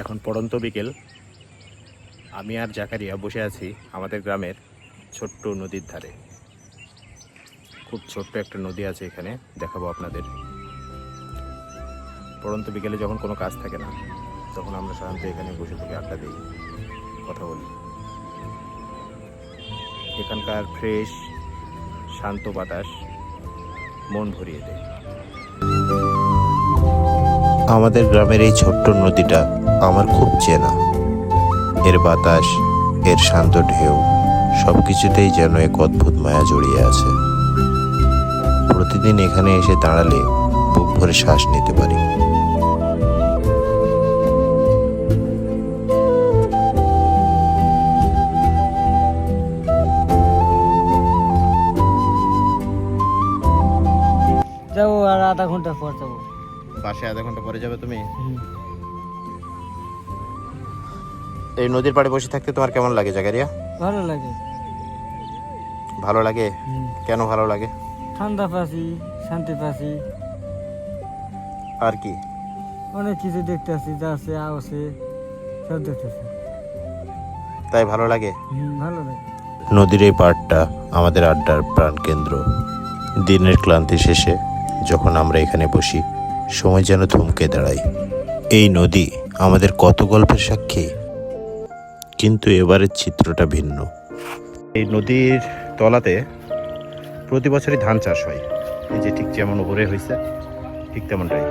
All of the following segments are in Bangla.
এখন পড়ন্ত বিকেল। আমি আর জাকারিয়া বসে আছি আমাদের গ্রামের ছোট্ট নদীর ধারে। খুব ছোট্ট একটা নদী আছে এখানে, দেখাবো আপনাদের। পড়ন্ত বিকেলে যখন কোনো কাজ থাকে না, তখন আমরা সাধারণত এখানে বসে থেকে আড্ডা দিই, কথা বলি। এখানকার ফ্রেশ শান্ত বাতাস মন ভরিয়ে দেয়। আমাদের গ্রামের এই ছোট্ট নদীটা আমার খুব চেনা। এর বাতাস, এর শান্ত ঢেউ, সবকিছুতেই যেন এক অদ্ভুত মায়া জড়িয়ে আছে। প্রতিদিন এখানে এসে দাঁড়ালে বুক ভরে শ্বাস নিতে পারি। যাবো আর আধা ঘন্টা পর যাবো। বাসে আধা ঘন্টা পরে যাবে তুমি? এই নদীর পাড়ে বসে থাকতে তোমার কেমন লাগে জাকারিয়া? ভালো লাগে। ভালো লাগে? কেন ভালো লাগে? ঠান্ডা পাচ্ছি, শান্তি পাচ্ছি, আর কি? অনেক কিছু দেখতেছি, যাচ্ছে আসছে, সব দেখতেছি, তাই ভালো লাগে? ভালো লাগে। নদীর এই পাড়টা আমাদের আড্ডার প্রাণকেন্দ্র। দিনের ক্লান্তি শেষে যখন আমরা এখানে বসি, সময় যেন থমকে দাঁড়ায়। এই নদী আমাদের কত গল্পের সাক্ষী, কিন্তু এবারের চিত্রটা ভিন্ন। এই নদীর তলাতে প্রতি বছরই ধান চাষ হয়। এই যে ঠিক যেমন উপরে হয়েছে ঠিক তেমনটাই,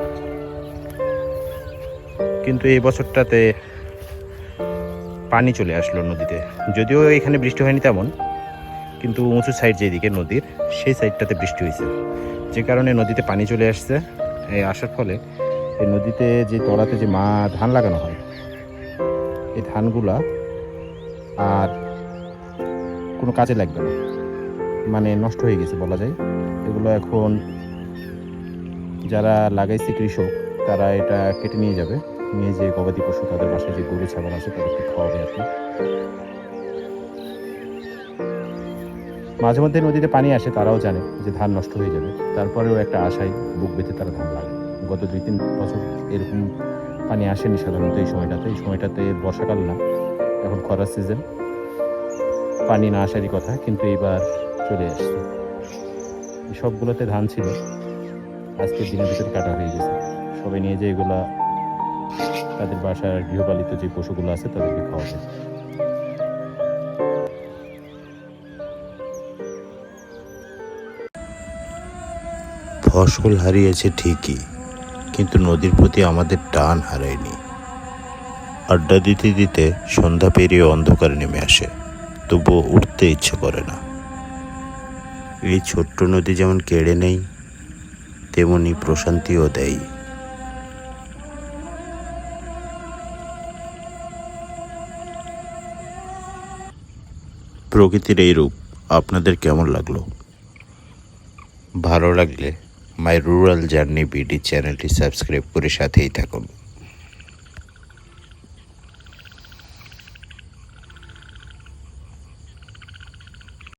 কিন্তু এই বছরটাতে পানি চলে আসলো নদীতে। যদিও এখানে বৃষ্টি হয়নি তেমন, কিন্তু উঁচু সাইড যেদিকে নদীর, সেই সাইডটাতে বৃষ্টি হয়েছে, যে কারণে নদীতে পানি চলে আসছে। এই আসার ফলে এই নদীতে যে তলাতে যে ধান লাগানো হয়, এই ধানগুলা আর কোনো কাজে লাগবে না, মানে নষ্ট হয়ে গেছে বলা যায়। এগুলো এখন যারা লাগাইছে কৃষক, তারা এটা কেটে নিয়ে যাবে, নিয়ে যে গবাদি পশু, তাদের বাসায় যে গরু ছাগল আছে তাদেরকে খাওয়াবে আর কি। মাঝে মধ্যে নদীতে পানি আসে, তারাও জানে যে ধান নষ্ট হয়ে যাবে, তারপরেও একটা আশায় বুক বেঁধে তারা ধান লাগে। গত 2-3 বছর এরকম পানি আসেনি সাধারণত এই সময়টাতে। এই সময়টাতে বর্ষাকাল না, এখন খরার সিজন, পানি না আসারই কথা, কিন্তু এইবার চলে আসছে। এই সবগুলোতে ধান ছিল, আজকের দিনের ভিতরে কাটা হয়ে গেছে। সবাই নিয়ে যে এগুলা তাদের বাসার গৃহপালিত যে পশুগুলো আছে তাদেরকে খাওয়াবে। ফসল হারিয়েছে ঠিকই, কিন্তু নদীর প্রতি আমাদের টান হারায়নি। আড্ডা দিতে দিতে সন্ধ্যা পেরিয়ে অন্ধকার নেমে আসে, তবুও উঠতে ইচ্ছে করে না। এই ছোট্ট নদী যেমন কেড়ে নেই, তেমনি প্রশান্তিও দেয়। প্রকৃতির এই রূপ আপনাদের কেমন লাগলো? ভালো লাগলে মাই রুরাল জার্নি বিডি চ্যানেলটি সাবস্ক্রাইব করে সাথেই থাকুন।